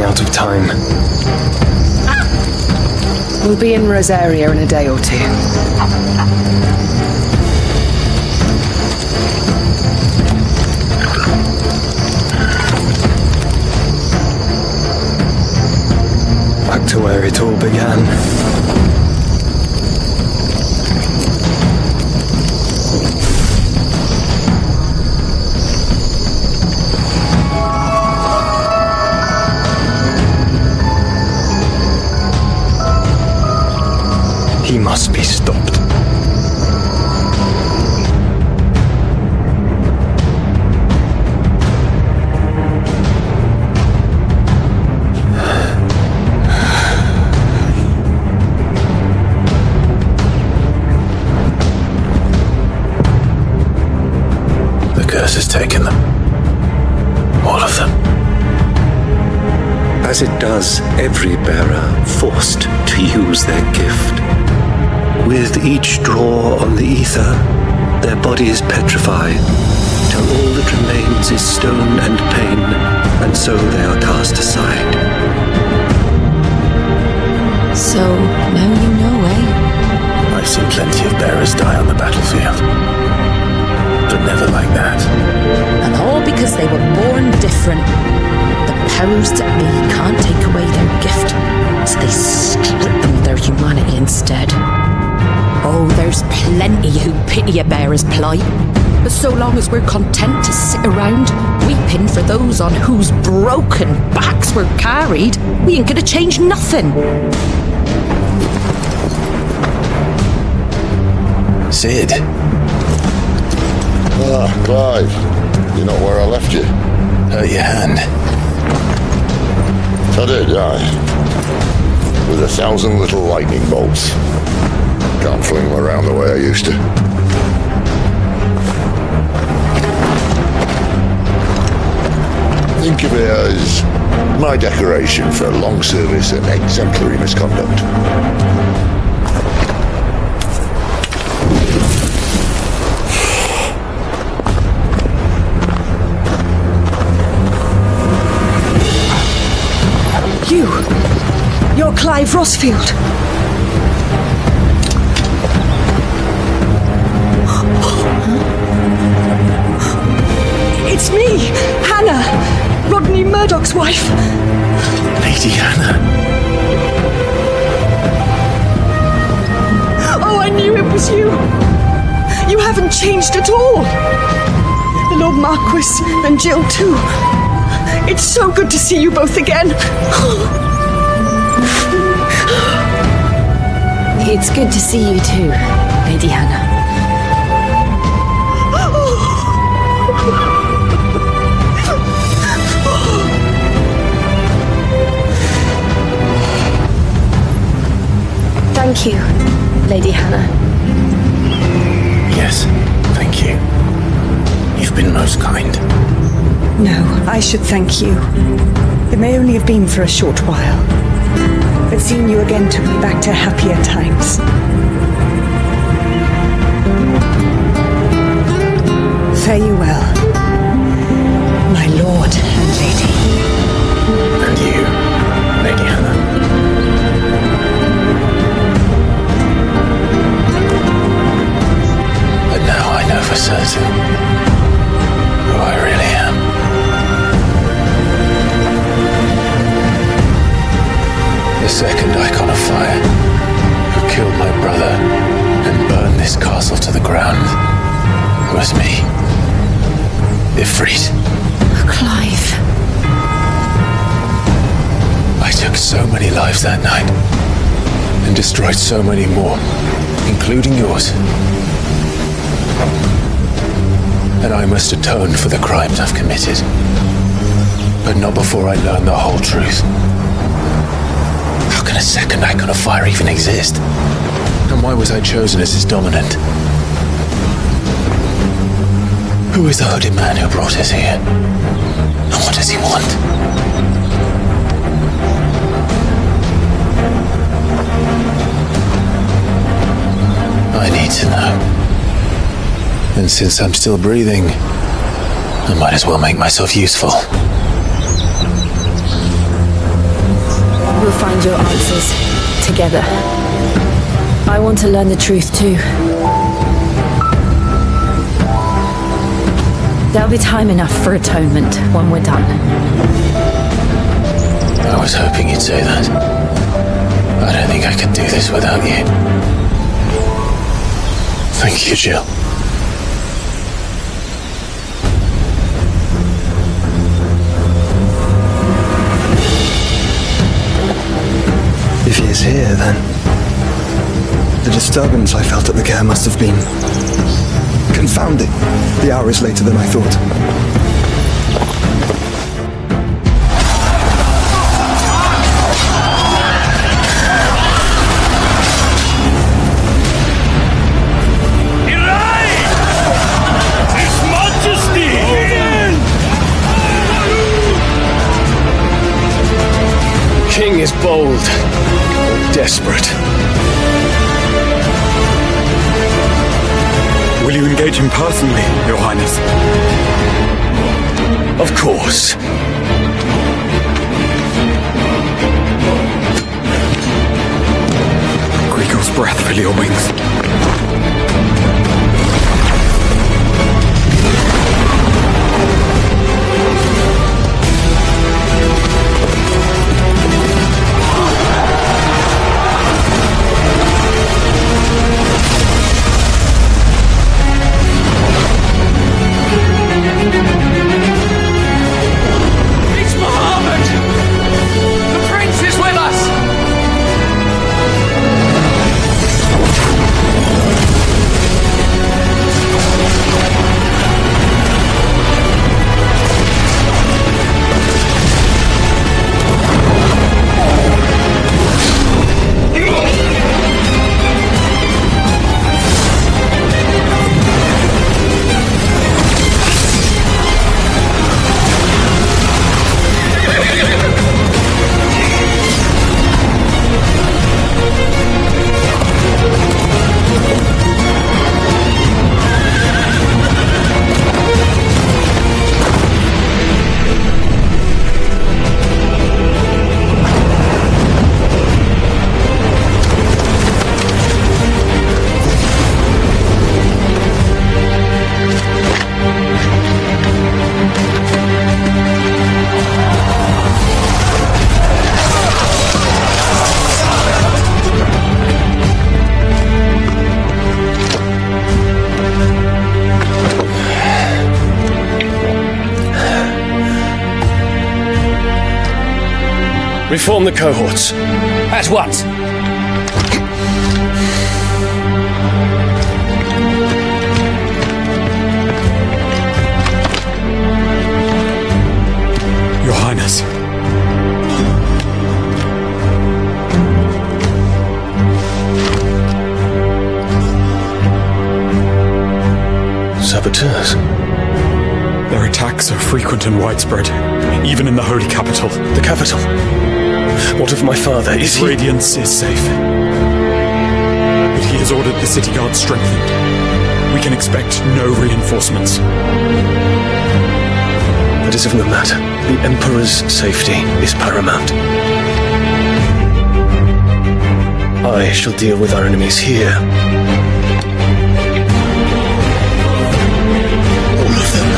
out of time. We'll be in Rosaria in a day or two. Back to where it all began. He must be stopped. The curse has taken them. All of them. As it does every bearer forced to use their gift. With each draw on the ether, their bodies petrify, till all that remains is stone and pain, and so they are cast aside. So, now you know, eh? I've seen plenty of bearers die on the battlefield. But never like that. And all because they were born different. The powers that be can't take away their gift, so they strip them of their humanity instead. Oh, there's plenty who pity a bearer's plight. But so long as we're content to sit around, weeping for those on whose broken backs we're carried, we ain't gonna change nothing. Sid. Ah, Clive. You're not where I left you. Hurt your hand. I did, aye. With 1,000 little lightning bolts. Can't fling them around the way I used to. Think of it as my decoration for long service and exemplary misconduct. You're Clive Rossfield. It's me, Hannah, Rodney Murdoch's wife. Lady Hannah. Oh, I knew it was you. You haven't changed at all. The Lord Marquis and Jill too. It's so good to see you both again. It's good to see you too, Lady Hannah. Thank you, Lady Hannah. Yes, thank you. You've been most kind. No, I should thank you. It may only have been for a short while, but seeing you again took me back to happier times. Fare you well, my lord and lady. And you, Lady Hannah. But now I know for certain who I really am. The second icon of fire who killed my brother and burned this castle to the ground was me. Ifrit. Clive. I took so many lives that night and destroyed so many more, including yours. And I must atone for the crimes I've committed. But not before I learn the whole truth. How can a second icon of fire even exist? And why was I chosen as his dominant? Who is the hooded man who brought us here? And what does he want? I need to know. And since I'm still breathing, I might as well make myself useful. We'll find your answers together. I want to learn the truth too. There'll be time enough for atonement when we're done. I was hoping you'd say that. I don't think I could do this without you. Thank you, Jill. If he is here, then the disturbance I felt at the care must have been confounding. The hour is later than I thought. King is bold or desperate. Will you engage him personally, Your Highness? Of course. Grigor's breath fill your wings. Reform the cohorts. At once. Your Highness. Saboteurs. Their attacks are frequent and widespread, even in the holy capital. The capital? What of my father? Is he... Radiance is safe. But he has ordered the city guard strengthened. We can expect no reinforcements. That is of no matter. The Emperor's safety is paramount. I shall deal with our enemies here. All of them.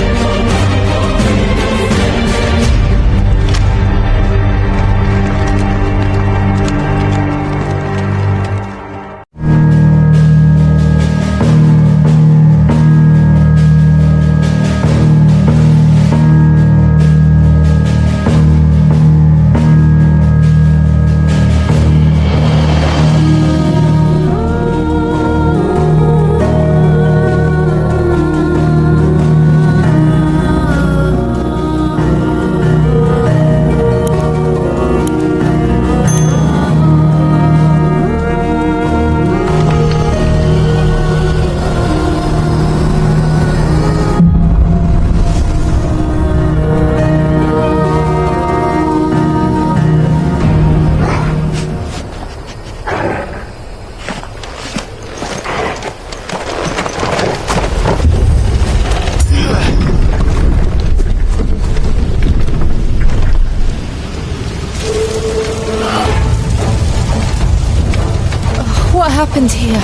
happened here?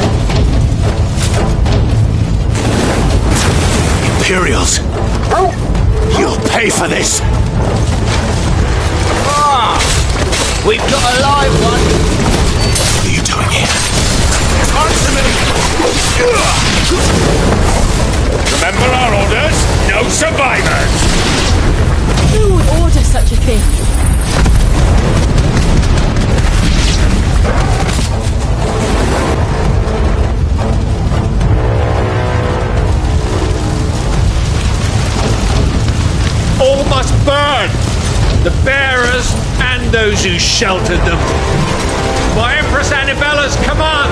Imperials! You'll pay for this! We've got a live one! What are you doing here? Answer me! Remember our orders? No survivors! Who would order such a thing? All must burn! The bearers and those who sheltered them. By Empress Annibella's command!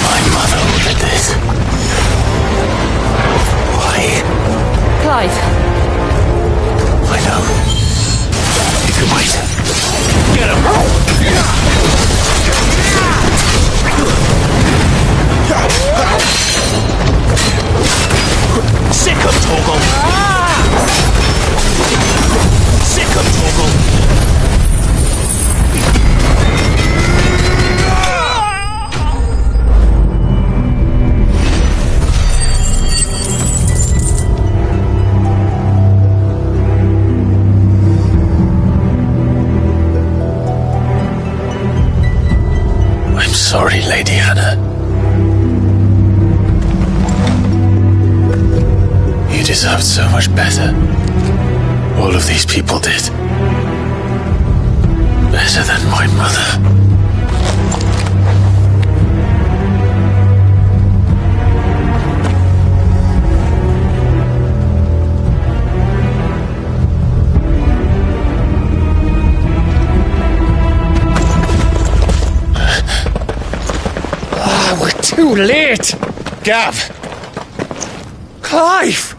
My mother ordered this. Why? Clive, I know. You can wait. Get him! Sick of Torgal! Sick of Torgal! I'm sorry, Lady Hannah. You deserved so much better. All of these people did. Better than my mother. We're too late! Gav! Clive!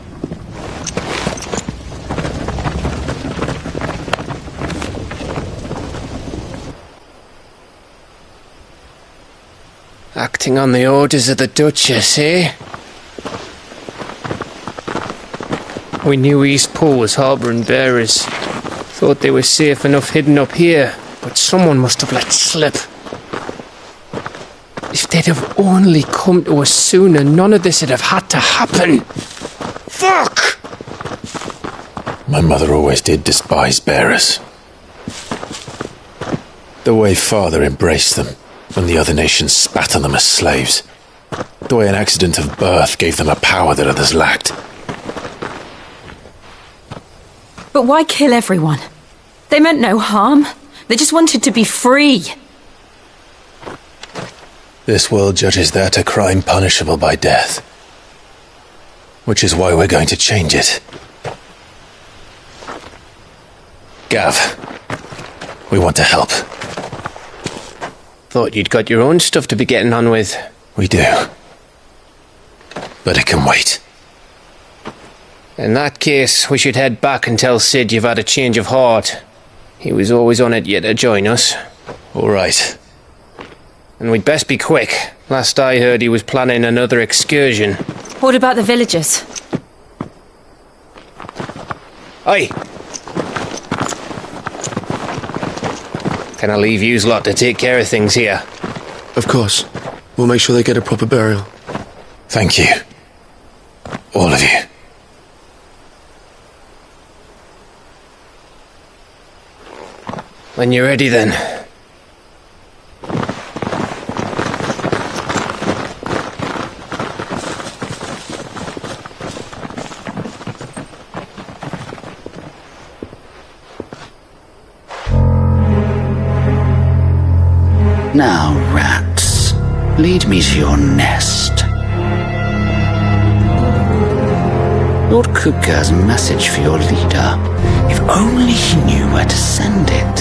Acting on the orders of the Duchess, eh? We knew Eastpool was harbouring bearers. Thought they were safe enough hidden up here, but someone must have let slip. If they'd have only come to us sooner, none of this would have had to happen. Fuck! My mother always did despise bearers. The way Father embraced them, when the other nations spat on them as slaves. The way an accident of birth gave them a power that others lacked. but why kill everyone? They meant no harm. They just wanted to be free. This world judges that a crime punishable by death. Which is why we're going to change it. Gav, we want to help. Thought you'd got your own stuff to be getting on with. We do. But it can wait. In that case, we should head back and tell Sid you've had a change of heart. He was always on it yet to join us. All right. And we'd best be quick. Last I heard, he was planning another excursion. What about the villagers? Aye. Can I leave yous lot to take care of things here? Of course. We'll make sure they get a proper burial. Thank you. All of you. When you're ready, then. Now, rats, lead me to your nest. Lord Kupka has a message for your leader. If only he knew where to send it.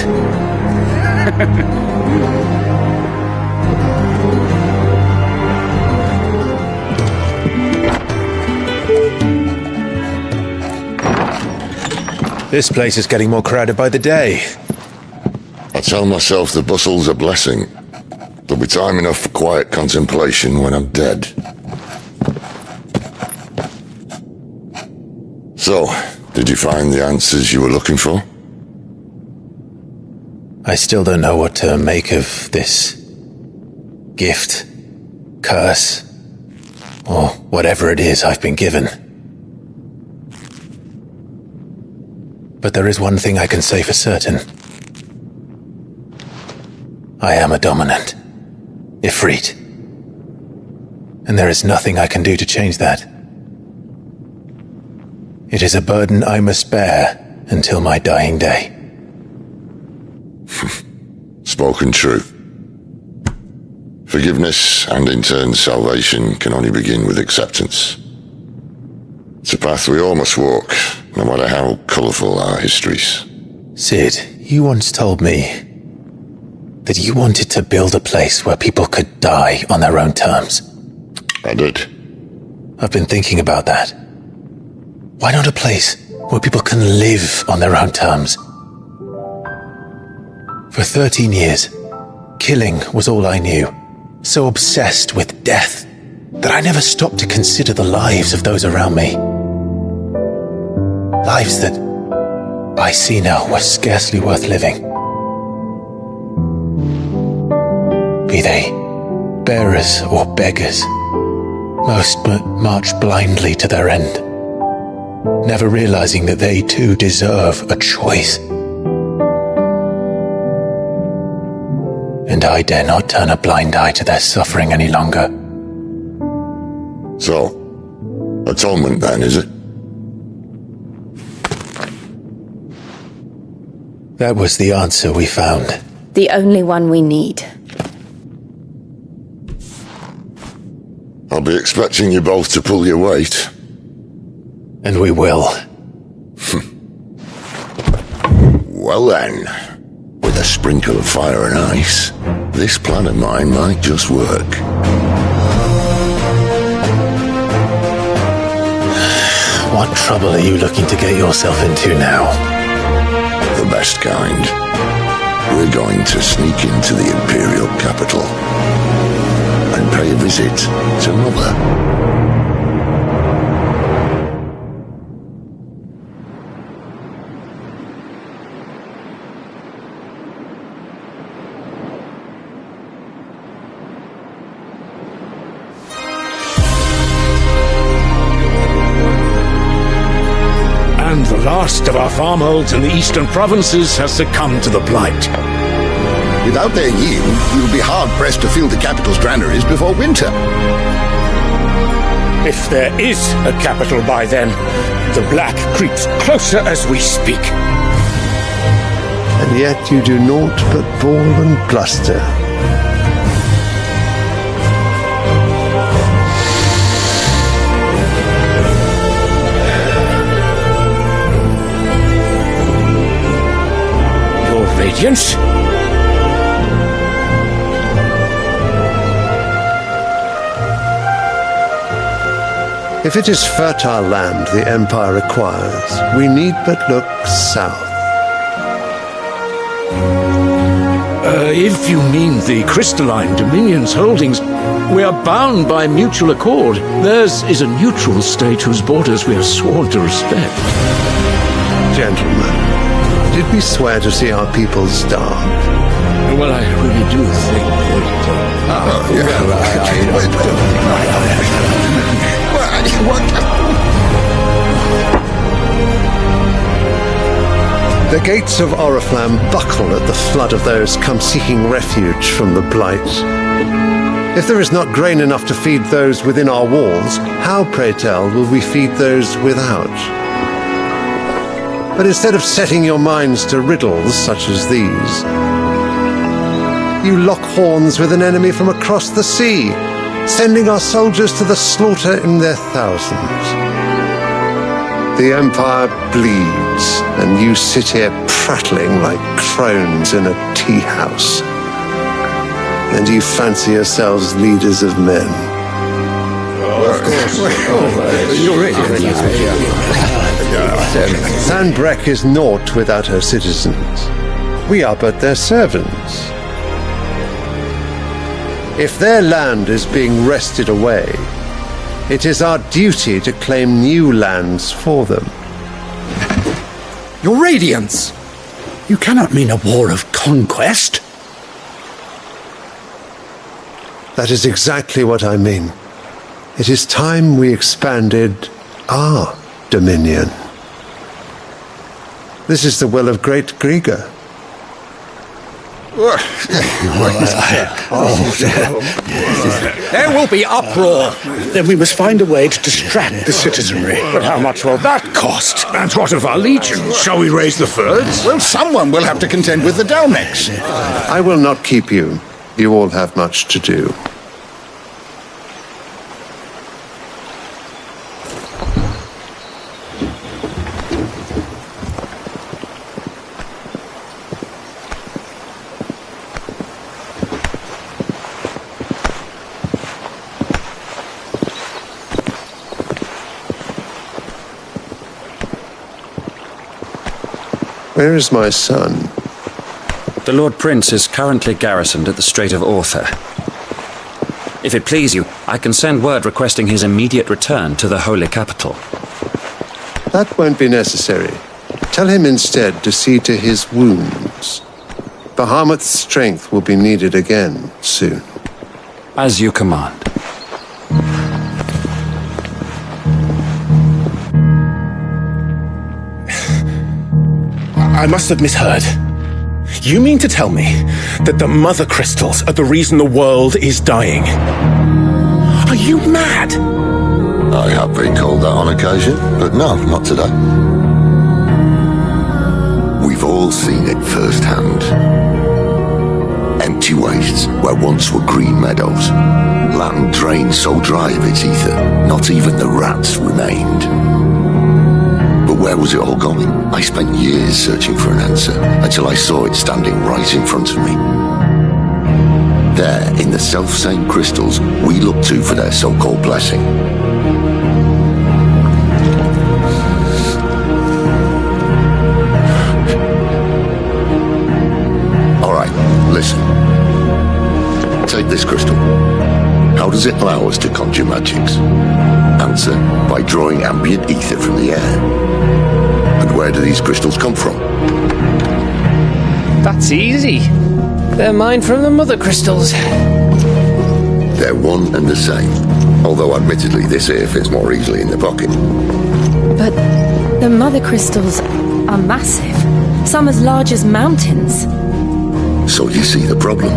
This place is getting more crowded by the day. I tell myself the bustle's a blessing. There'll be time enough for quiet contemplation when I'm dead. So, did you find the answers you were looking for? I still don't know what to make of this gift, curse, or whatever it is I've been given. But there is one thing I can say for certain. I am a dominant, Ifrit. And there is nothing I can do to change that. It is a burden I must bear until my dying day. Spoken true. Forgiveness and in turn salvation can only begin with acceptance. It's a path we all must walk, no matter how colourful our histories. Sid, you once told me that you wanted to build a place where people could die on their own terms. I did. I've been thinking about that. Why not a place where people can live on their own terms? For 13 years, killing was all I knew. So obsessed with death that I never stopped to consider the lives of those around me. Lives that I see now were scarcely worth living. Be they bearers or beggars, most march blindly to their end, never realizing that they too deserve a choice. And I dare not turn a blind eye to their suffering any longer. So, atonement then, is it? That was the answer we found. The only one we need. I'll be expecting you both to pull your weight. And we will. Well then, with a sprinkle of fire and ice, this plan of mine might just work. What trouble are you looking to get yourself into now? The best kind. We're going to sneak into the Imperial capital and pay a visit to Mother. And the last of our farmholds in the eastern provinces has succumbed to the blight. Without their yield, we will be hard-pressed to fill the capital's granaries before winter. If there is a capital by then, the black creeps closer as we speak. And yet you do naught but bawl and bluster. Your Radiance? If it is fertile land the Empire requires, we need but look south. If you mean the crystalline Dominion's holdings, we are bound by mutual accord. Theirs is a neutral state whose borders we are sworn to respect. Gentlemen, did we swear to see our people starve? Well, I really do think The gates of Oriflamme buckle at the flood of those come seeking refuge from the blight. If there is not grain enough to feed those within our walls, how, pray tell, will we feed those without? But instead of setting your minds to riddles such as these, you lock horns with an enemy from across the sea, sending our soldiers to the slaughter in their thousands. The Empire bleeds, and you sit here prattling like crones in a tea-house. And you fancy yourselves leaders of men. Sandbreck is naught without her citizens. We are but their servants. If their land is being wrested away, it is our duty to claim new lands for them. Your Radiance! You cannot mean a war of conquest? That is exactly what I mean. It is time we expanded our dominion. This is the will of great Grieger. There will be uproar. Then we must find a way to distract the citizenry. But how much will that cost? And what of our legions? Shall we raise the furs? Well, someone will have to contend with the Dalmeks. I will not keep you. You all have much to do. Where is my son? The Lord Prince is currently garrisoned at the Strait of Arthur. If it please you, I can send word requesting his immediate return to the Holy Capital. That won't be necessary. Tell him instead to see to his wounds. Bahamut's strength will be needed again soon. As you command. I must have misheard. You mean to tell me that the mother crystals are the reason the world is dying? Are you mad? I have been called that on occasion, but no, not today. We've all seen it firsthand. Empty wastes where once were green meadows. Land drained so dry of its ether, not even the rats remained. But where was it all going? I spent years searching for an answer until I saw it standing right in front of me. There, in the self-same crystals we look to for their so-called blessing. All right, listen. Take this crystal. How does it allow us to conjure magics? Answer, by drawing ambient ether from the air. And where do these crystals come from? That's easy. They're mine from the mother crystals. They're one and the same. Although admittedly this here fits more easily in the pocket. But the mother crystals are massive. Some as large as mountains. So you see the problem.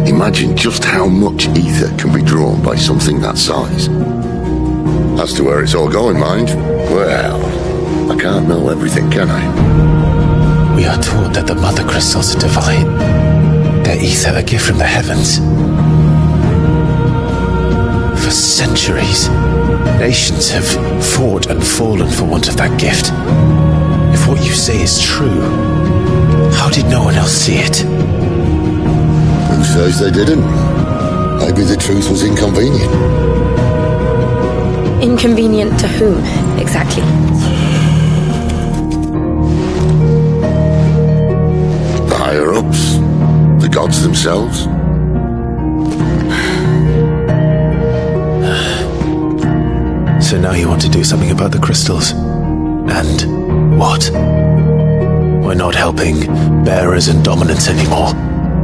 Imagine just how much ether can be drawn by something that size. As to where it's all going, mind, well, I can't know everything, can I? We are taught that the mother crystals are divine. Their ether a gift from the heavens. For centuries, nations have fought and fallen for want of that gift. If what you say is true, how did no one else see it? Who says they didn't? Maybe the truth was inconvenient. Inconvenient to whom, exactly? The higher-ups? The gods themselves? So now you want to do something about the crystals? And what? We're not helping bearers and dominants anymore.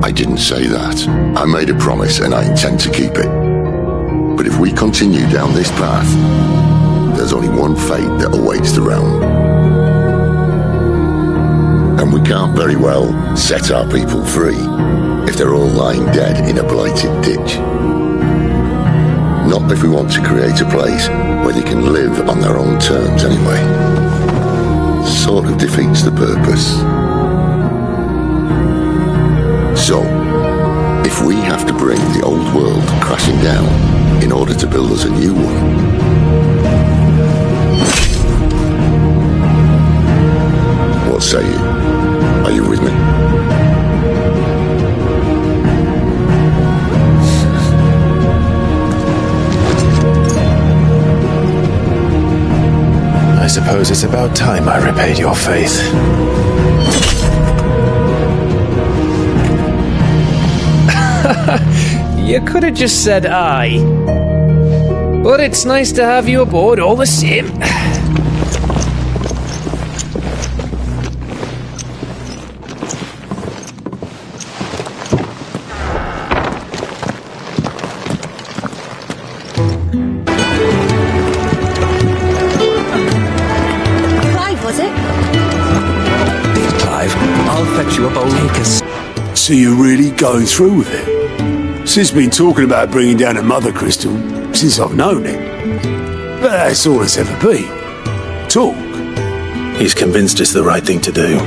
I didn't say that. I made a promise and I intend to keep it. But if we continue down this path, there's only one fate that awaits the realm. And we can't very well set our people free if they're all lying dead in a blighted ditch. Not if we want to create a place where they can live on their own terms anyway. Sort of defeats the purpose. So, if we have to bring the old world crashing down in order to build us a new one, what say you? Are you with me? I suppose it's about time I repaid your faith. You could have just said aye. But it's nice to have you aboard all the same. capable. Take us. So you're really going through with it? Sid's been talking about bringing down a mother crystal since I've known it. But that's all it's ever been. Talk. He's convinced it's the right thing to do.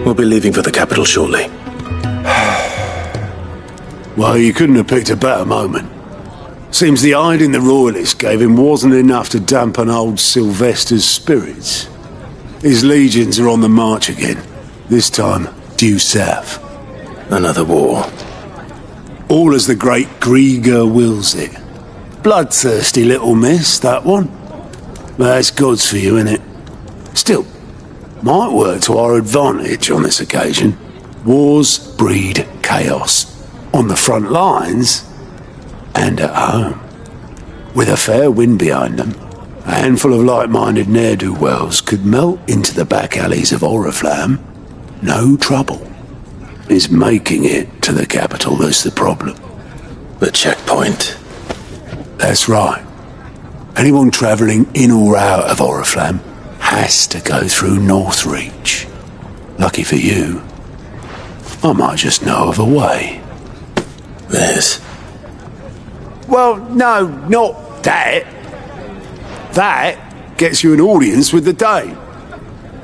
We'll be leaving for the capital shortly. Well, you couldn't have picked a better moment. Seems the hiding the royalists gave him wasn't enough to dampen old Sylvester's spirits. His legions are on the march again, this time due south. Another war. All as the great Grieger wills it. Bloodthirsty little miss, that one. But that's God's for you, innit? Still, might work to our advantage on this occasion. Wars breed chaos. On the front lines, and at home. With a fair wind behind them, a handful of like-minded ne'er-do-wells could melt into the back alleys of Oriflamme. No trouble. It's making it to the capital that's the problem. The checkpoint. That's right. Anyone travelling in or out of Oriflamme has to go through Northreach. Lucky for you, I might just know of a way. This? Well, no, not that. That gets you an audience with the Dame.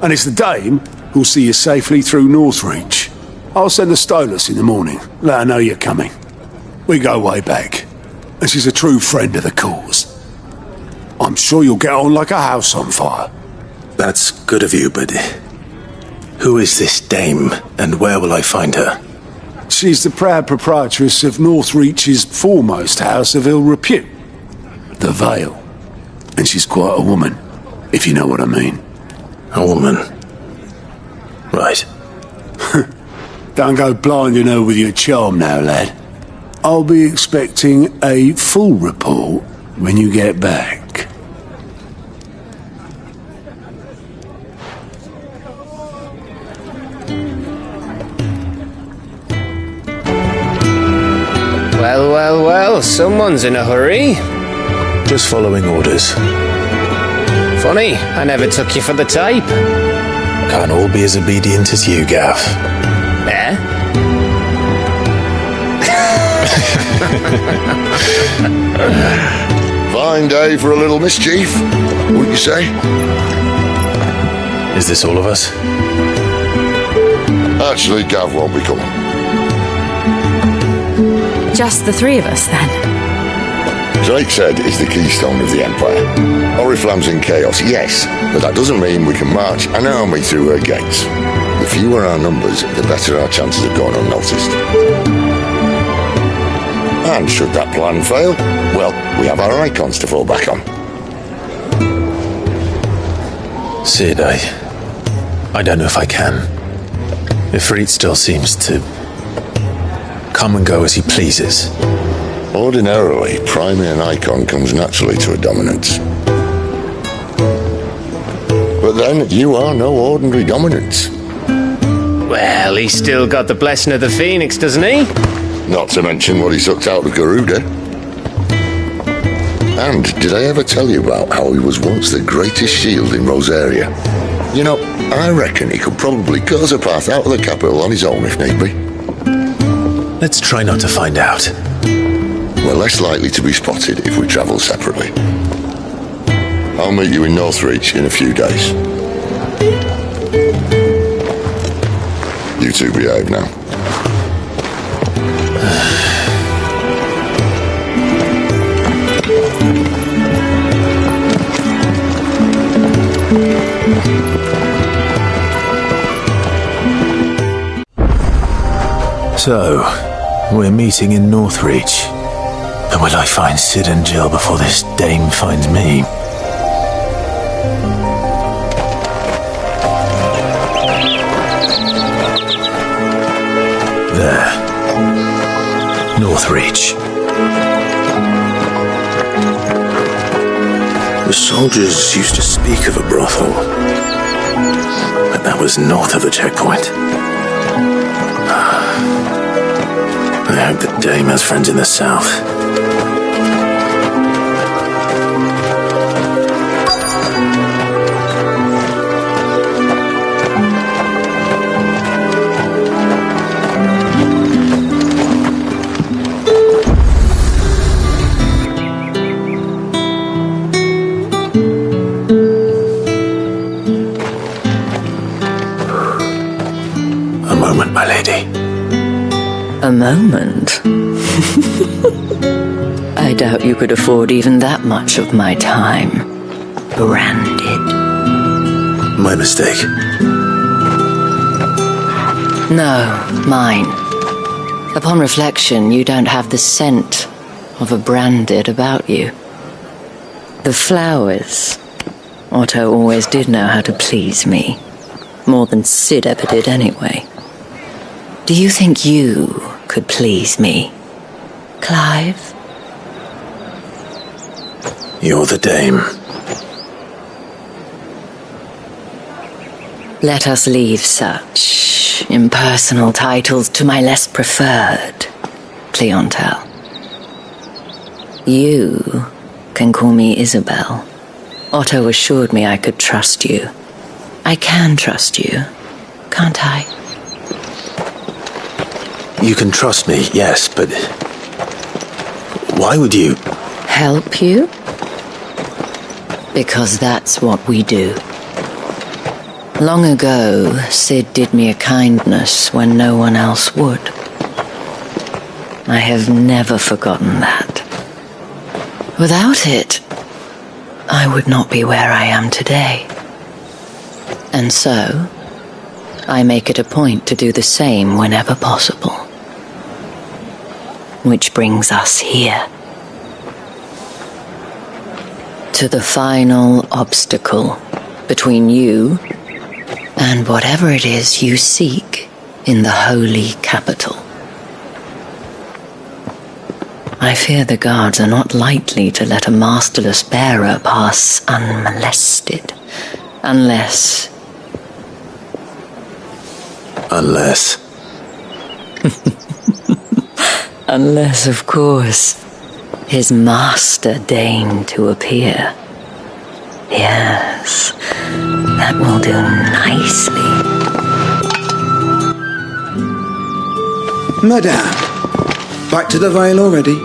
And it's the Dame who'll see you safely through Northreach. I'll send a Stolas in the morning, let her know you're coming. We go way back, and she's a true friend of the cause. I'm sure you'll get on like a house on fire. That's good of you, but who is this Dame, and where will I find her? She's the proud proprietress of Northreach's foremost house of ill repute, the Vale. And she's quite a woman, if you know what I mean. A woman? Right. Don't go blinding her with your charm now, lad. I'll be expecting a full report when you get back. Well, someone's in a hurry. Just following orders. Funny, I never took you for the type. Can't all be as obedient as you, Gav. Eh? Fine day for a little mischief, wouldn't you say? Is this all of us? Actually, Gav won't be coming. Just the three of us, then? Drake said it's the keystone of the Empire. Oriflamme's in chaos, yes, but that doesn't mean we can march an army through her gates. The fewer our numbers, the better our chances of going unnoticed. And should that plan fail, well, we have our icons to fall back on. Sid, I don't know if I can. Ifrit still seems to come and go as he pleases. Ordinarily, priming an icon comes naturally to a dominance. But then, you are no ordinary dominance. Well, he's still got the blessing of the Phoenix, doesn't he? Not to mention what he sucked out of Garuda. And did I ever tell you about how he was once the greatest shield in Rosaria? You know, I reckon he could probably cut us a path out of the capital on his own if need be. Let's try not to find out. We're less likely to be spotted if we travel separately. I'll meet you in Northreach in a few days. You two behave now. So, we're meeting in Northreach. But will I find Sid and Jill before this dame finds me? There. Northreach. The soldiers used to speak of a brothel. But that was north of the checkpoint. I hope the dame has friends in the south. moment. I doubt you could afford even that much of my time. Branded. My mistake. No, mine. Upon reflection, you don't have the scent of a branded about you. The flowers. Otto always did know how to please me. More than Sid ever did anyway. Do you think you could please me, Clive? You're the dame. Let us leave such impersonal titles to my less preferred clientele. You can call me Isabel. Otto assured me I could trust you. I can trust you, can't I? You can trust me, yes, but why would you? Help you? Because that's what we do. Long ago, Sid did me a kindness when no one else would. I have never forgotten that. Without it, I would not be where I am today. And so, I make it a point to do the same whenever possible. Which brings us here. To the final obstacle between you and whatever it is you seek in the holy capital. I fear the guards are not likely to let a masterless bearer pass unmolested, unless... Unless, of course, his master deigned to appear. Yes, that will do nicely. Madame, back to the Vale already?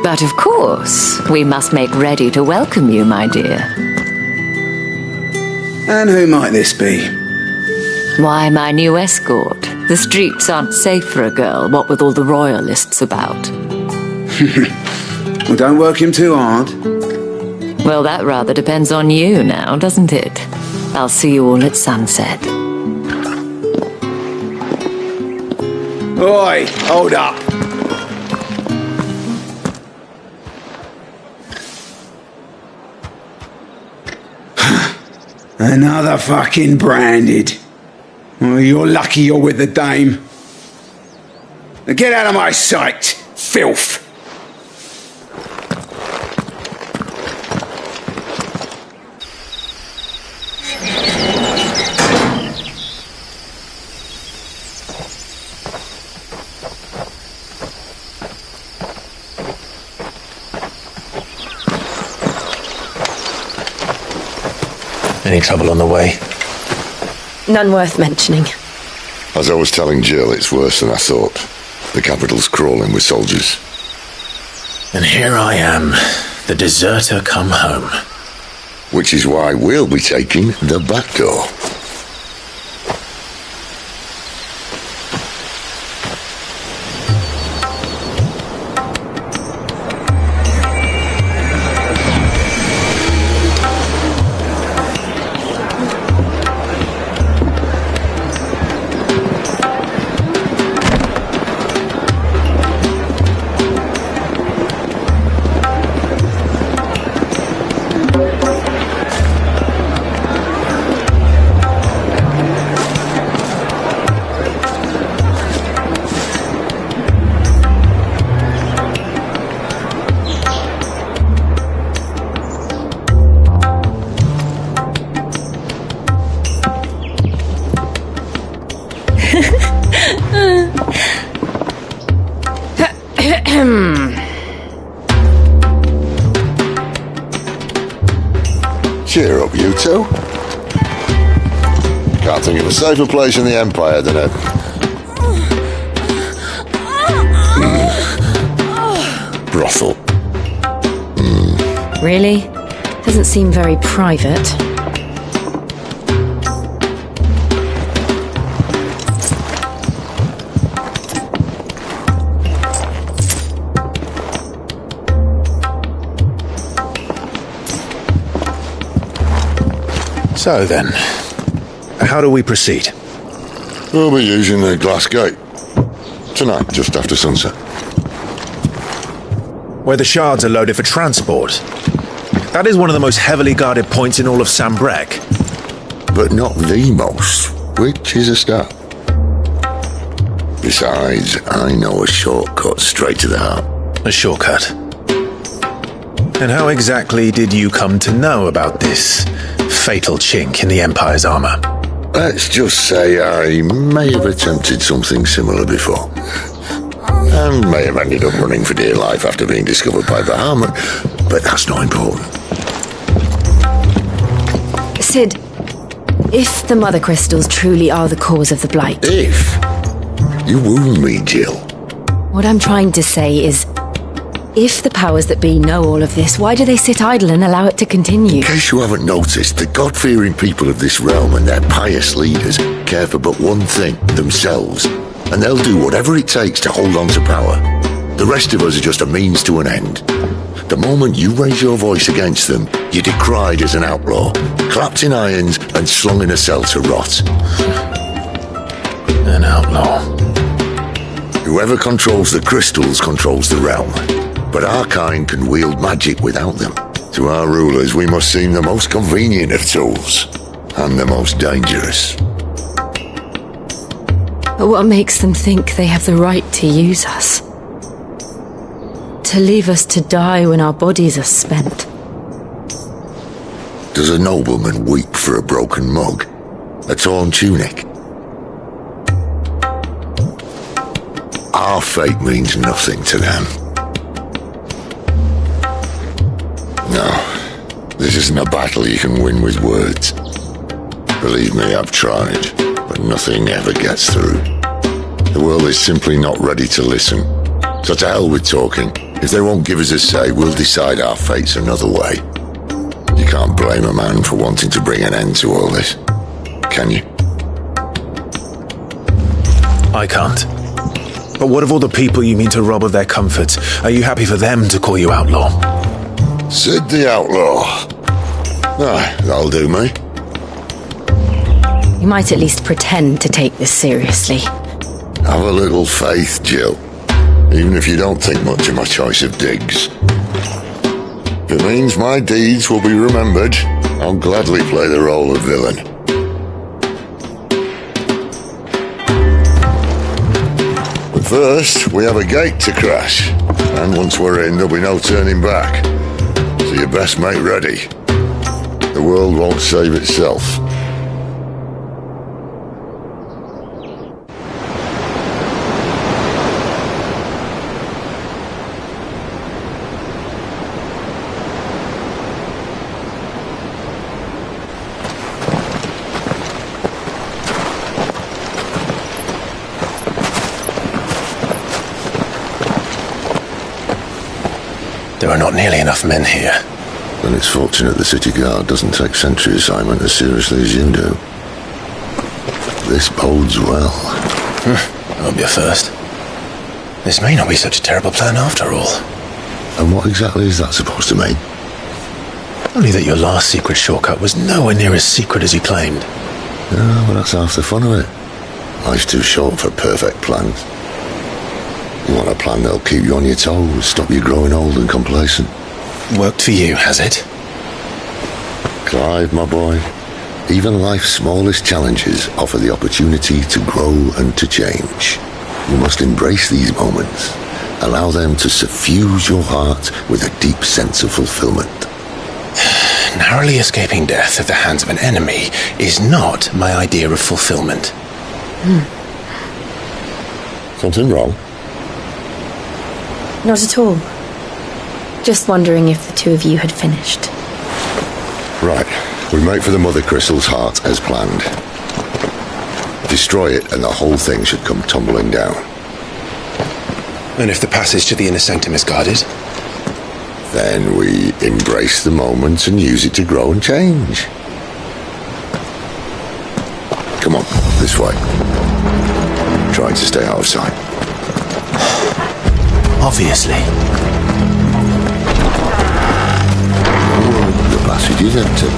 But of course, we must make ready to welcome you, my dear. And who might this be? Why, my new escort. The streets aren't safe for a girl, what with all the royalists about. Well, don't work him too hard. Well, that rather depends on you now, doesn't it? I'll see you all at sunset. Oi, hold up. Another fucking branded. Well, you're lucky you're with the dame. Now get out of my sight, filth. Any trouble on the way? None worth mentioning. As I was telling Jill, it's worse than I thought. The capital's crawling with soldiers. And here I am, the deserter come home. Which is why we'll be taking the back door. Cheer up, you two. Can't think of a safer place in the Empire than a... brothel. Really? Doesn't seem very private. So then, how do we proceed? We'll be using the glass gate. Tonight, just after sunset. Where the shards are loaded for transport. That is one of the most heavily guarded points in all of Sambrek. But not the most, which is a start. Besides, I know a shortcut straight to the heart. A shortcut? And how exactly did you come to know about this fatal chink in the Empire's armor? Let's just say I may have attempted something similar before. And may have ended up running for dear life after being discovered by Bahamut, but that's not important. Sid, if the Mother Crystals truly are the cause of the Blight... If? You wound me, Jill. What I'm trying to say is, if the powers that be know all of this, why do they sit idle and allow it to continue? In case you haven't noticed, the God-fearing people of this realm and their pious leaders care for but one thing, themselves. And they'll do whatever it takes to hold on to power. The rest of us are just a means to an end. The moment you raise your voice against them, you're decried as an outlaw, clapped in irons and slung in a cell to rot. An outlaw. Whoever controls the crystals controls the realm. But our kind can wield magic without them. To our rulers, we must seem the most convenient of tools, and the most dangerous. But what makes them think they have the right to use us? To leave us to die when our bodies are spent? Does a nobleman weep for a broken mug? A torn tunic? Our fate means nothing to them. No, this isn't a battle you can win with words. Believe me, I've tried, but nothing ever gets through. The world is simply not ready to listen. So to hell with talking. If they won't give us a say, we'll decide our fates another way. You can't blame a man for wanting to bring an end to all this, can you? I can't. But what of all the people you mean to rob of their comforts? Are you happy for them to call you outlaw? Sid the outlaw. Aye, that'll do me. You might at least pretend to take this seriously. Have a little faith, Jill. Even if you don't think much of my choice of digs. If it means my deeds will be remembered, I'll gladly play the role of villain. But first, we have a gate to crash. And once we're in, there'll be no turning back. So you best make ready. The world won't save itself. There are not nearly enough men here. Then it's fortunate the city guard doesn't take sentry assignment as seriously as you do. This bodes well. That'll be a first. This may not be such a terrible plan after all. And what exactly is that supposed to mean? Only that your last secret shortcut was nowhere near as secret as you claimed. Yeah, well, that's half the fun of it. Life's too short for perfect plans. You want a plan that'll keep you on your toes, stop you growing old and complacent. Worked for you, has it? Clive, my boy, even life's smallest challenges offer the opportunity to grow and to change. You must embrace these moments. Allow them to suffuse your heart with a deep sense of fulfillment. Narrowly escaping death at the hands of an enemy is not my idea of fulfillment. Something wrong? Not at all. Just wondering if the two of you had finished. Right. We make for the Mother Crystal's heart as planned. Destroy it and the whole thing should come tumbling down. And if the passage to the inner sanctum is guarded? Then we embrace the moment and use it to grow and change. Come on, this way. Trying to stay out of sight. Obviously. The passage is empty.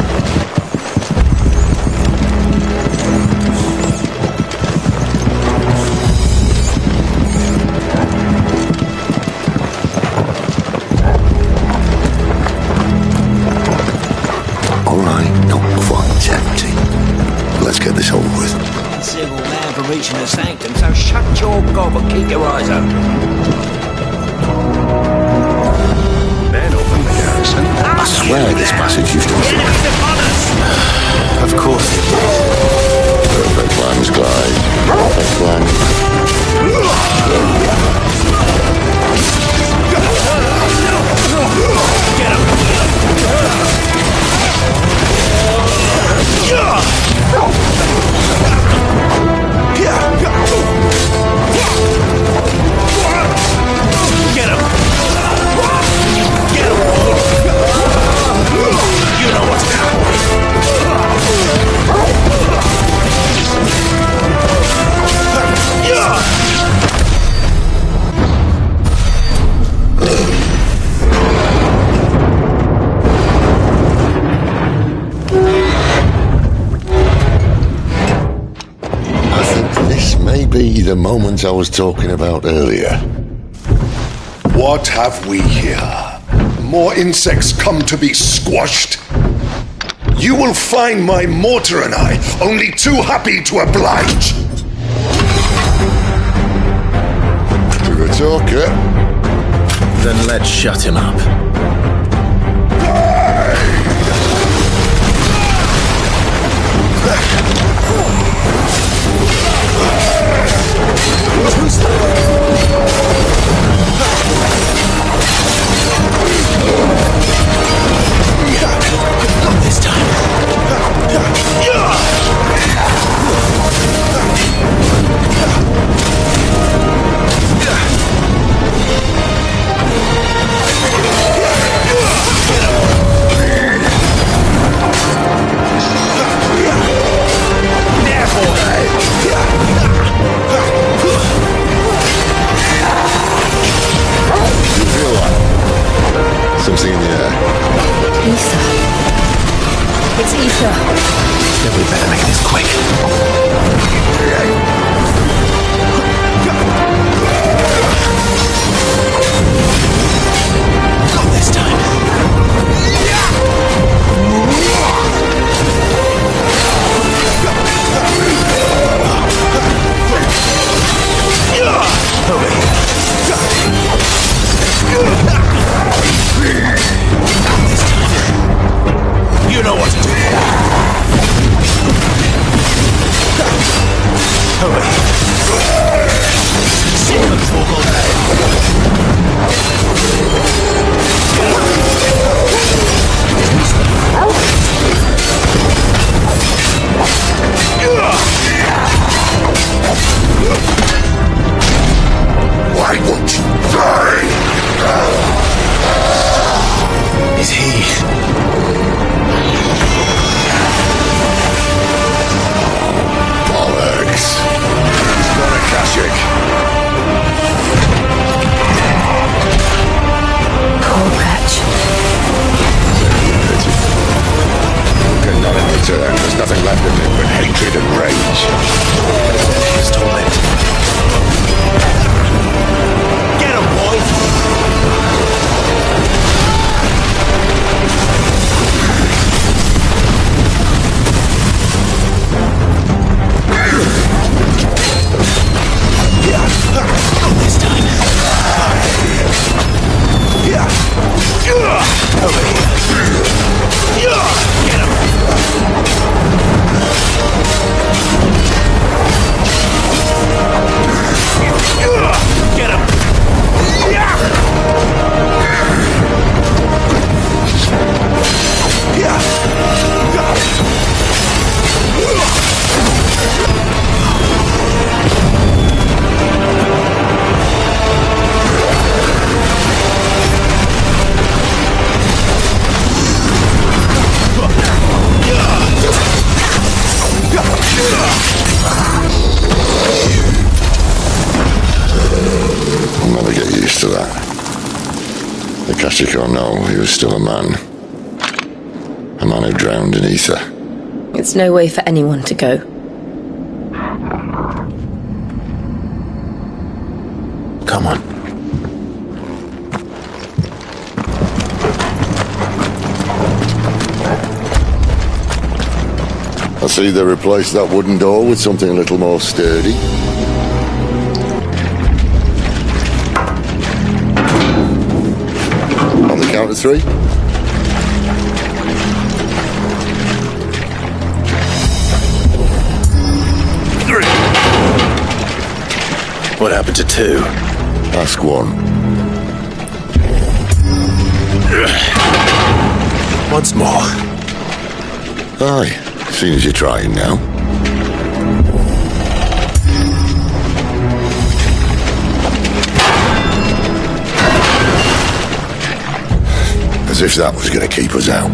your eyes out. Men open the garrison. I swear this passage used to be... Of course it is. Perfect plans, Clive. Perfect plans. Get him! Get him! You know what's I think this may be the moment I was talking about earlier. What have we here? More insects come to be squashed? You will find my mortar and I only too happy to oblige. You're a talker. Then let's shut him up. Not this time. Something in the air. Ether. It's ether. Then we better make this quick. Not this time. Over here. This time. You know what to do. Over here. Sit on the Why won't you die? Is he? Bollocks. It's not a Kashik. Poor wretch. Get none in return. There's nothing left of him but hatred and rage. His torment. Get him, boy! Not this time. Over here. Get him! Get him! I'll never get used to that. The Kashik or no, he was still a man. A man who drowned in ether. It's no way for anyone to go. Come on. I see they replaced that wooden door with something a little more sturdy. count of 3. What happened to 2? Ask 1. Once more. Aye, seeing as you're trying now. As if that was going to keep us out.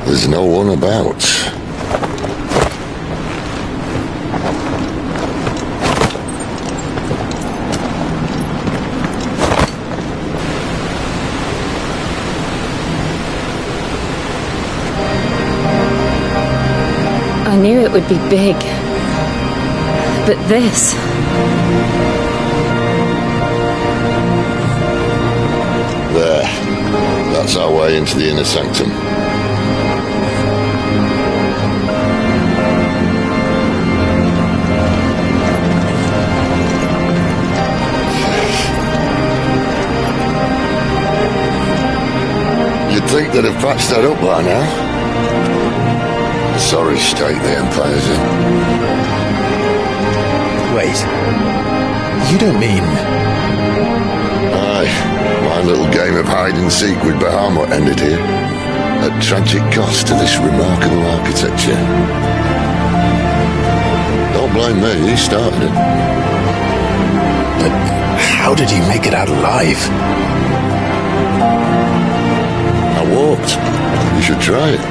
There's no one about. I knew it would be big. But this... There. That's our way into the inner sanctum. You'd think they'd have patched that up by now. A sorry state the Empire's in. Wait. You don't mean... Aye. My little game of hide-and-seek with Bahamut ended here. At tragic cost to this remarkable architecture. Don't blame me, he started it. But how did he make it out alive? I walked. You should try it.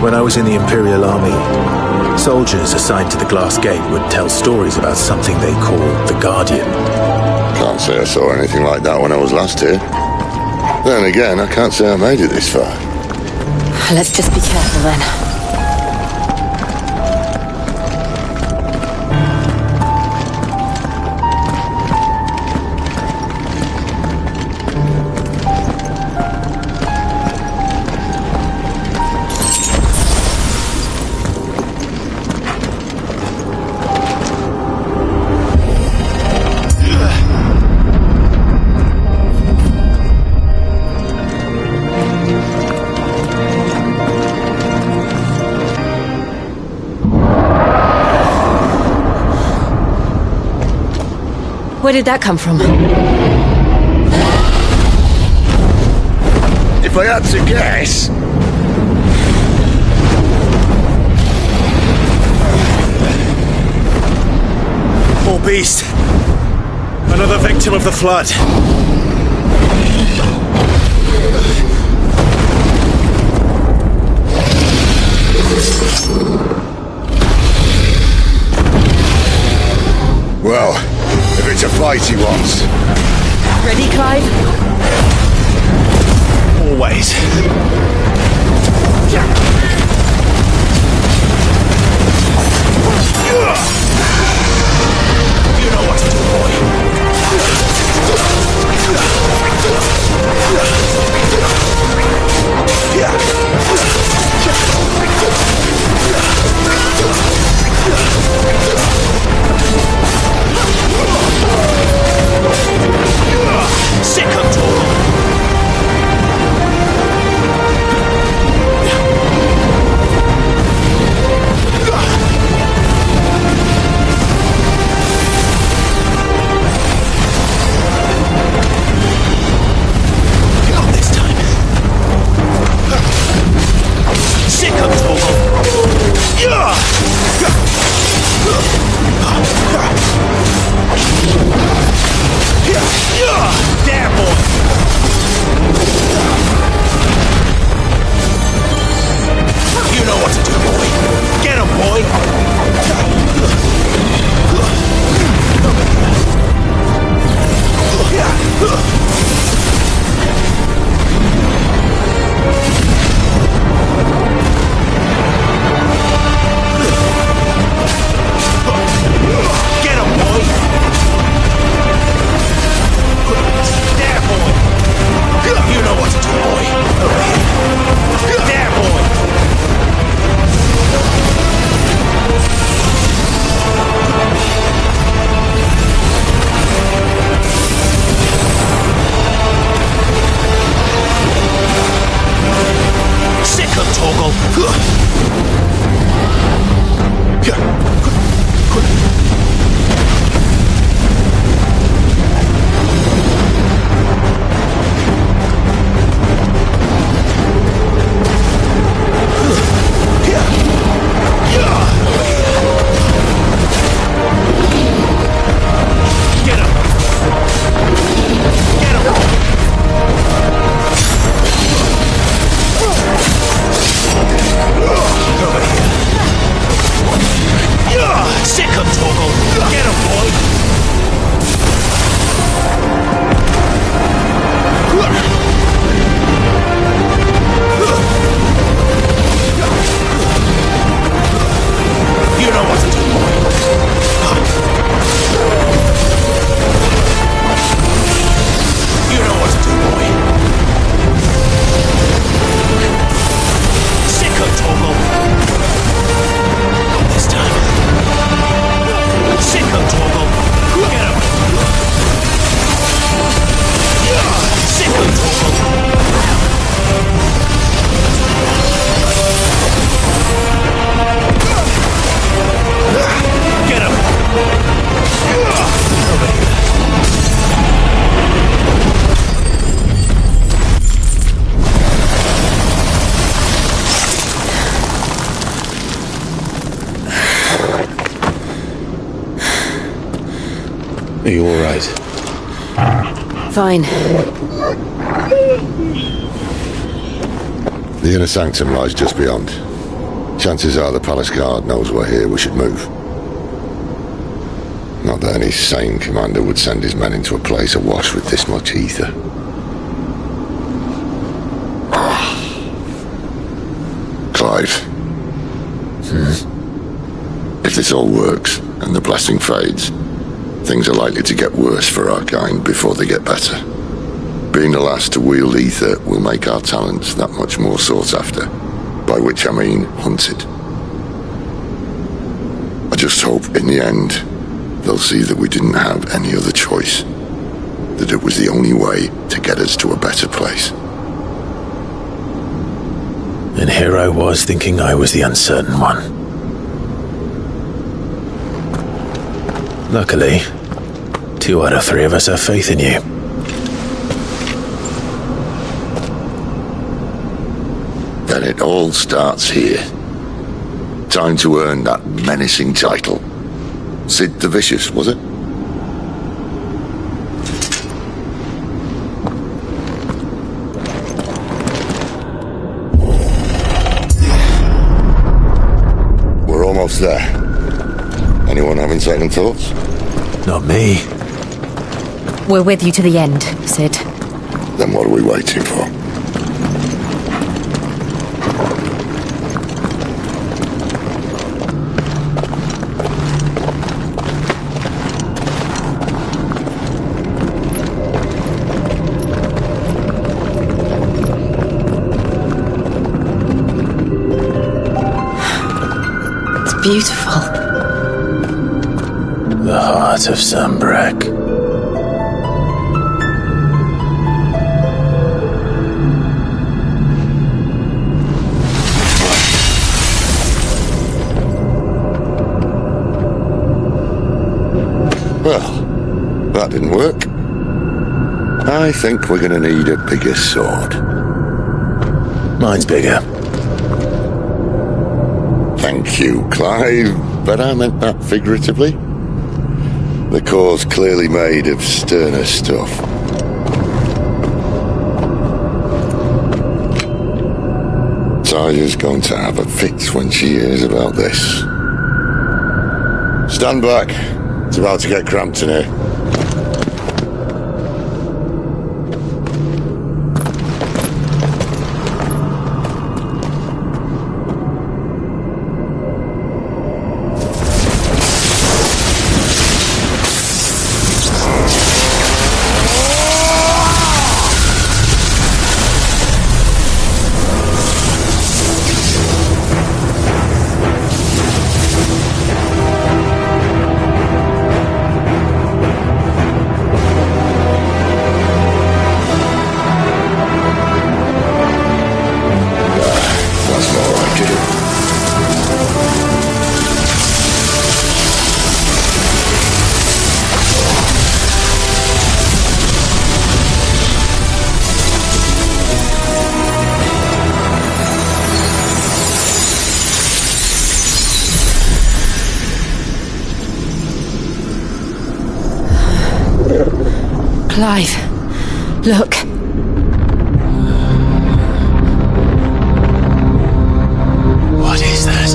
When I was in the Imperial Army, soldiers assigned to the Glass Gate would tell stories about something they called the Guardian. Can't say I saw anything like that when I was last here. Then again, I can't say I made it this far. Let's just be careful then. Where did that come from? If I had to guess... More beast. Another victim of the flood. Well, if it's a fight he wants. Ready, Clive? Always. You know what to do, boy. Are you all right? Fine. The inner sanctum lies just beyond. Chances are the palace guard knows we're here. We should move. Not that any sane commander would send his men into a place awash with this much ether. Clive. If this all works, and the blessing fades, things are likely to get worse for our kind before they get better. Being the last to wield ether will make our talents that much more sought after, by which I mean hunted. I just hope in the end they'll see that we didn't have any other choice, that it was the only way to get us to a better place. And here I was thinking I was the uncertain one. Luckily, 2 out of 3 of us have faith in you. Then it all starts here. Time to earn that menacing title. Sid the Vicious, was it? We're almost there. Anyone having second thoughts? Not me. We're with you to the end, Sid. Then what are we waiting for? It's beautiful. The heart of Sunbreak. Well, that didn't work. I think we're gonna need a bigger sword. Mine's bigger. Thank you, Clive, but I meant that figuratively. The core's clearly made of sterner stuff. Taya's going to have a fit when she hears about this. Stand back. It's about to get cramped in here. Clive, look. What is that?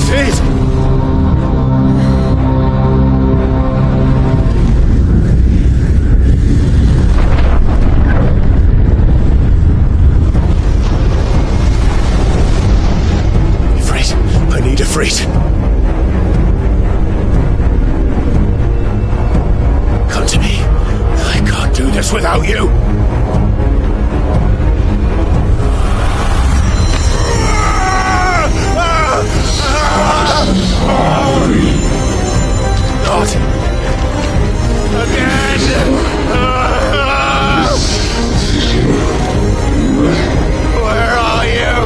Sid! I need a freight. Come to me. I can't do this without you. Not again. Where are you?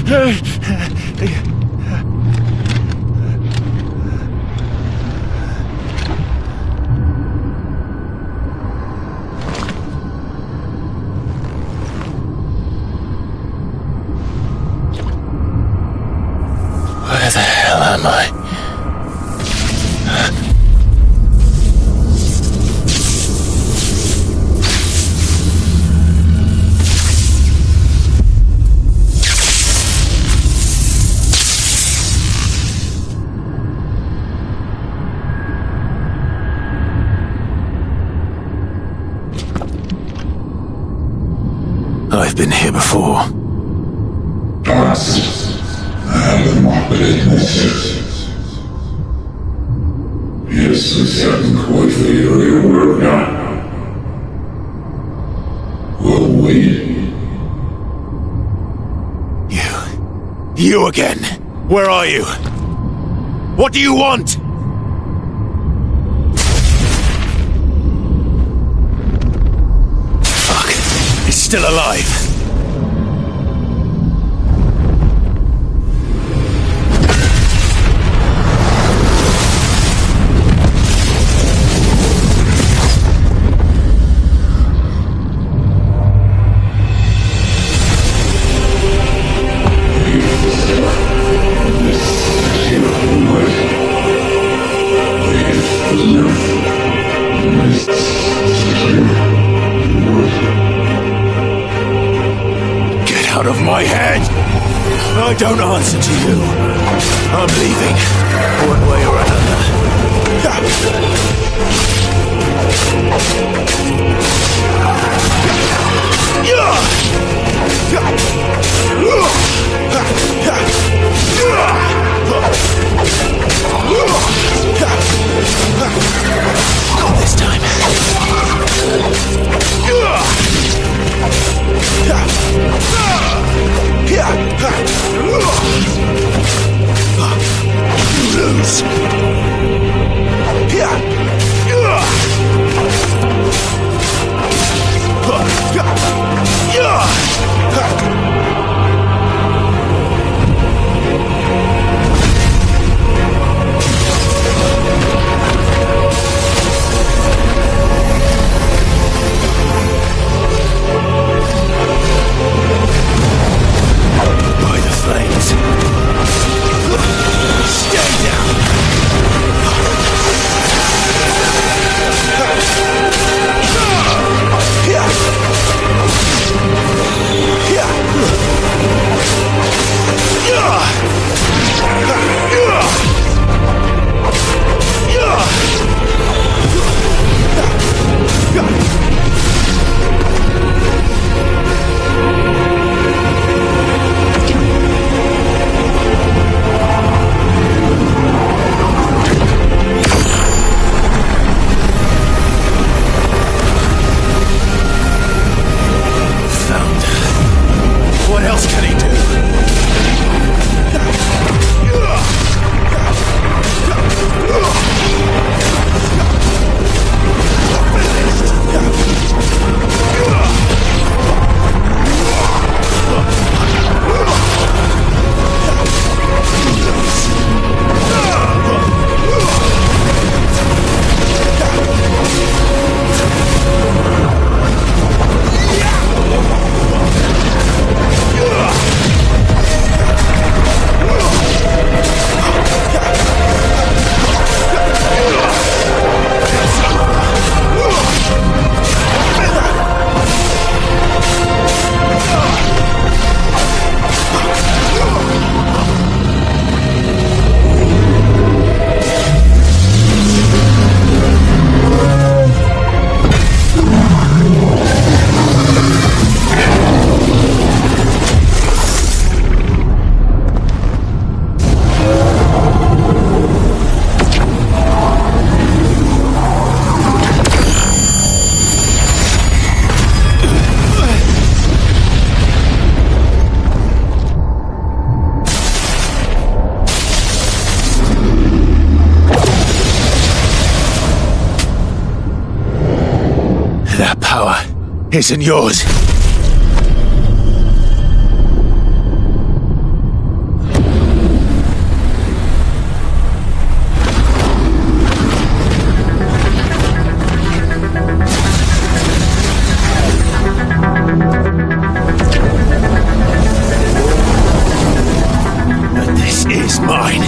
Where the hell am I? I've been here before. You again! Where are you? What do you want? Fuck. He's still alive. Out of my head! I don't answer to you. I'm leaving, one way or Not this time. You lose. By the flames. Stay down. What else can he do? That power isn't yours. is mine.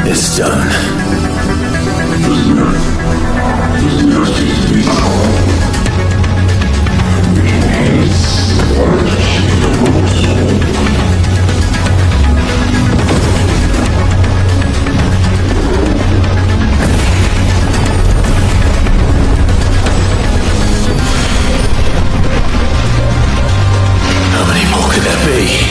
It's done. How many more could there be?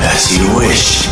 As you wish.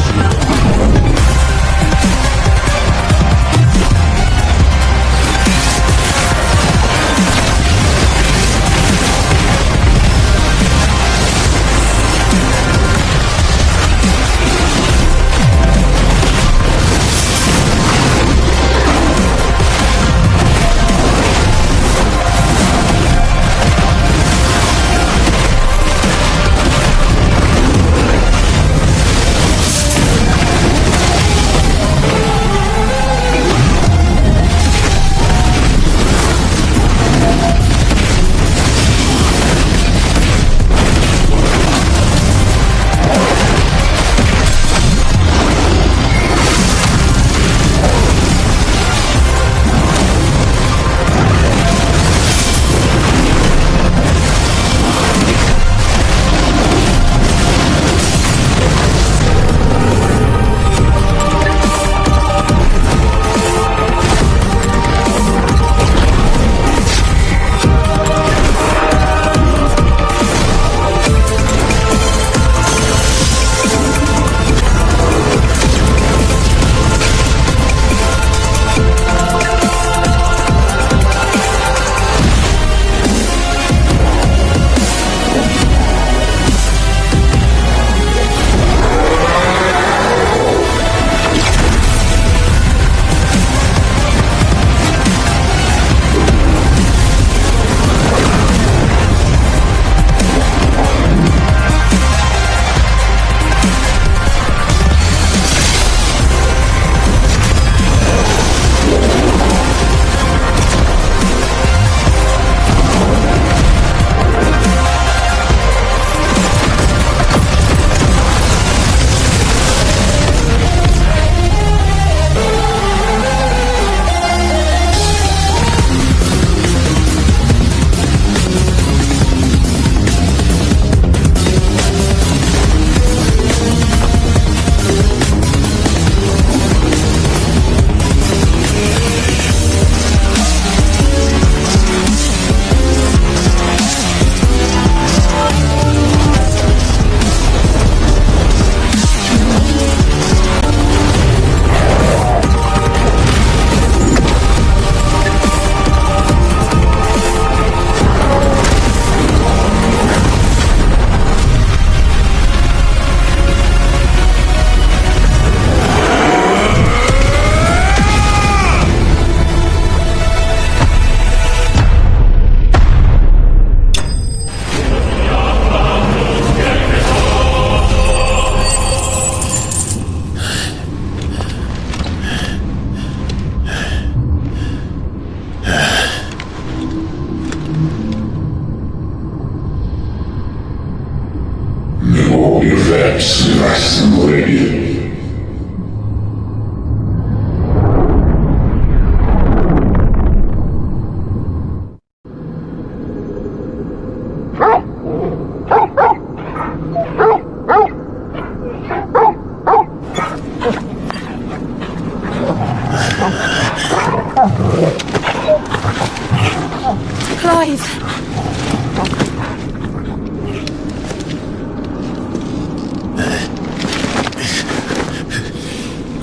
Clive!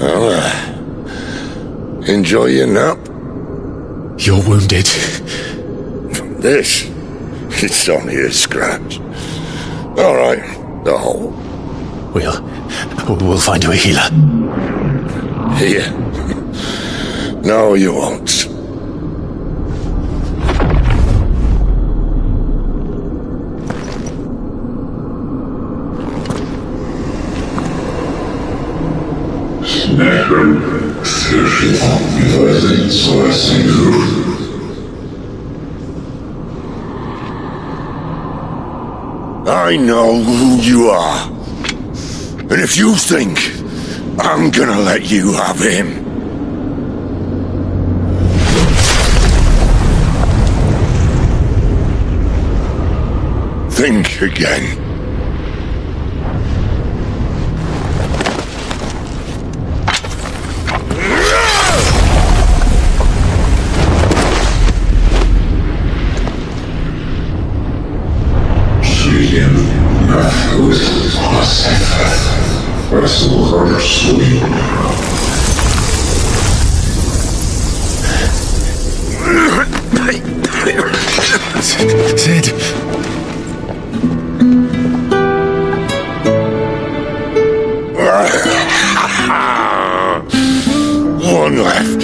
Well, enjoy your nap. You're wounded. This? It's only a scratch. All right, the hole. We'll find you a healer. Here? No, you won't. I know who you are. And if you think I'm gonna let you have him, think again. Sid. One left.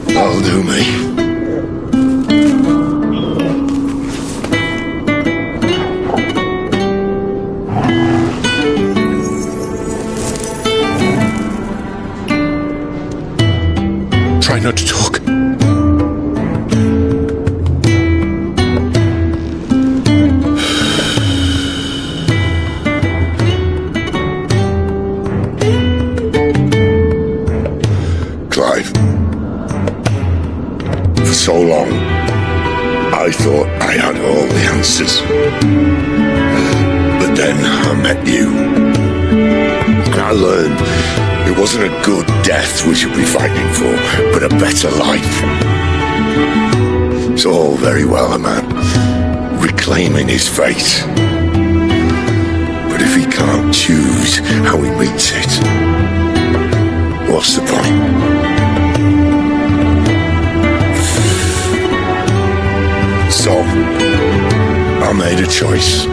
That'll do me. Try not to talk. Clive. For so long, I thought I had all the answers. But then I met you. And I learned it wasn't a good death we should be fighting for, but a better life. It's all very well a man reclaiming his fate. But if he can't choose how he meets it, what's the point? So, I made a choice.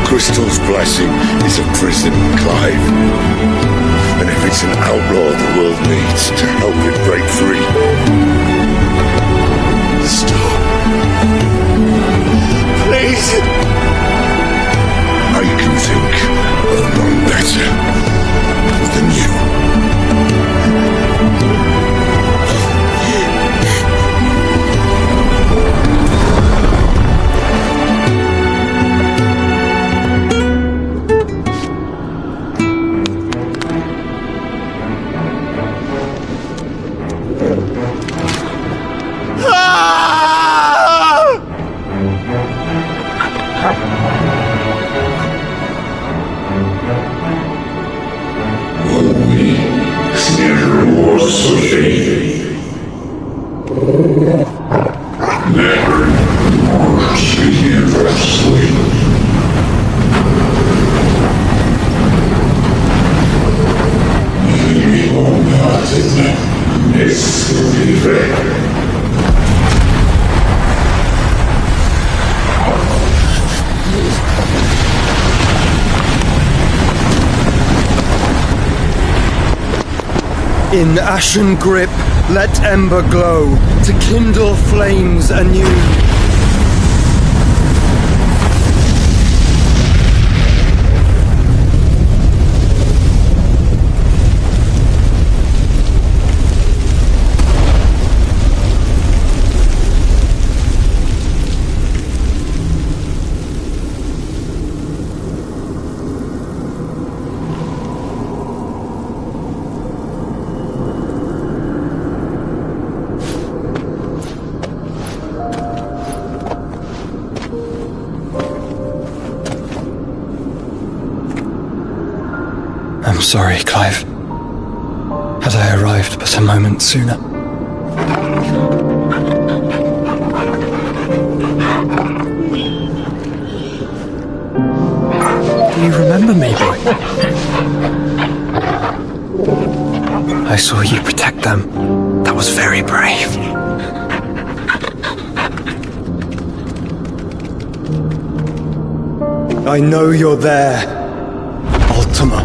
Crystal's blessing is a prison, Clive. And if it's an outlaw the world needs to help it break free, stop. Please. I can think of none better than you. In ashen grip, let ember glow, to kindle flames anew. I'm sorry, Clive. Had I arrived but a moment sooner. Do you remember me, boy? I saw you protect them. That was very brave. I know you're there, Ultima.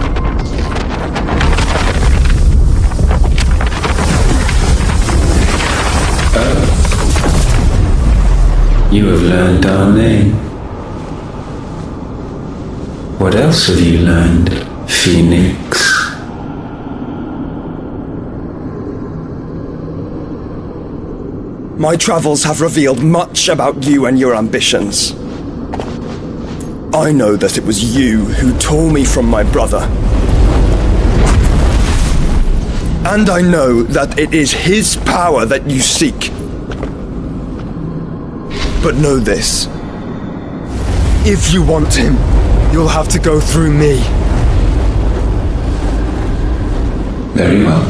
You have learned our name. What else have you learned, Phoenix? My travels have revealed much about you and your ambitions. I know that it was you who tore me from my brother. And I know that it is his power that you seek. But know this. If you want him, you'll have to go through me. Very well.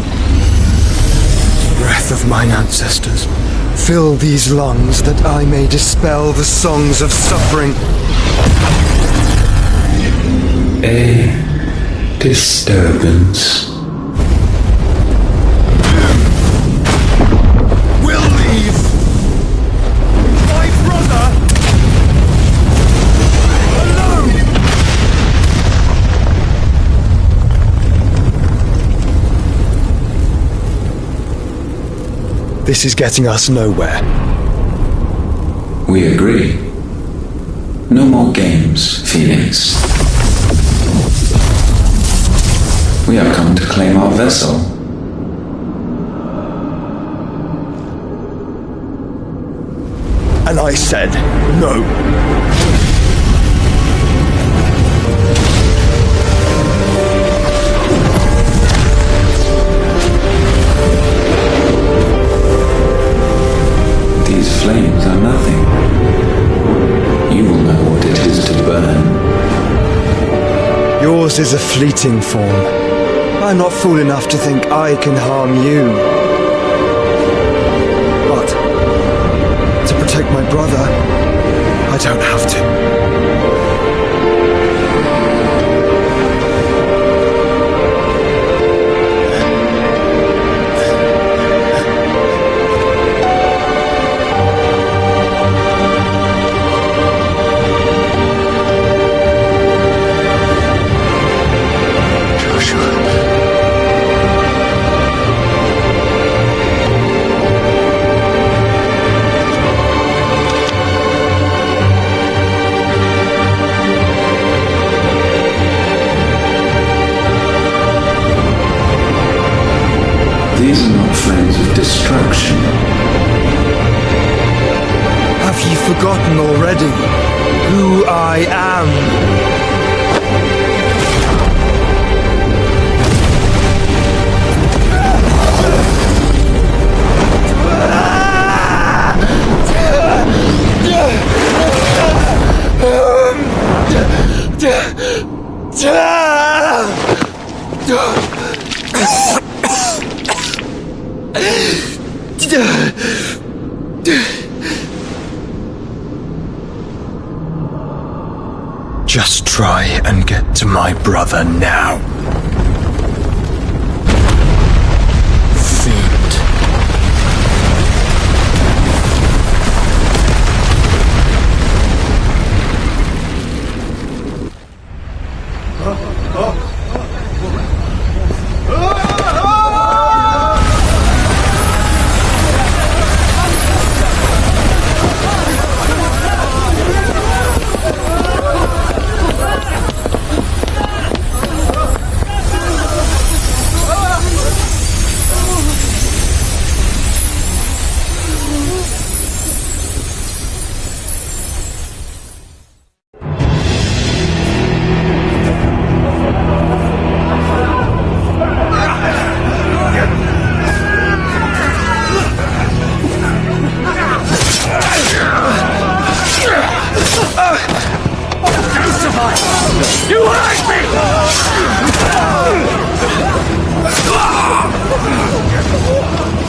Breath of mine ancestors, fill these lungs that I may dispel the songs of suffering. A disturbance. We'll leave. My brother alone. This is getting us nowhere. We agree. No more games, Phoenix. We have come to claim our vessel. And I said no. These flames are nothing. You will know what it is to burn. Yours is a fleeting form. I'm not fool enough to think I can harm you. But to protect my brother, I don't have to. These are not flames of destruction. Have you forgotten already who I am? Just try and get to my brother now. Fiend. You hurt me!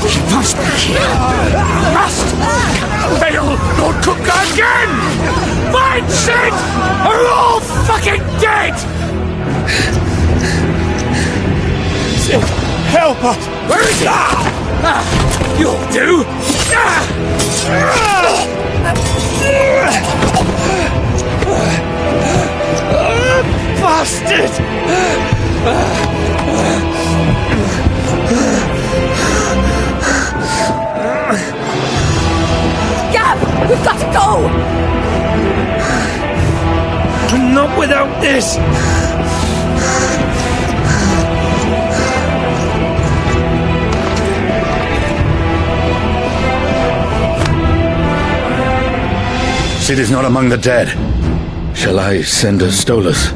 He must be here. Must! Fail, Lord Cooker again! Find Sid! Or you're all fucking dead! Sid, help us! Where is he? You'll do! Bastard! Gab! We've got to go! Not without this! Sid is not among the dead. Shall I send a Stolas?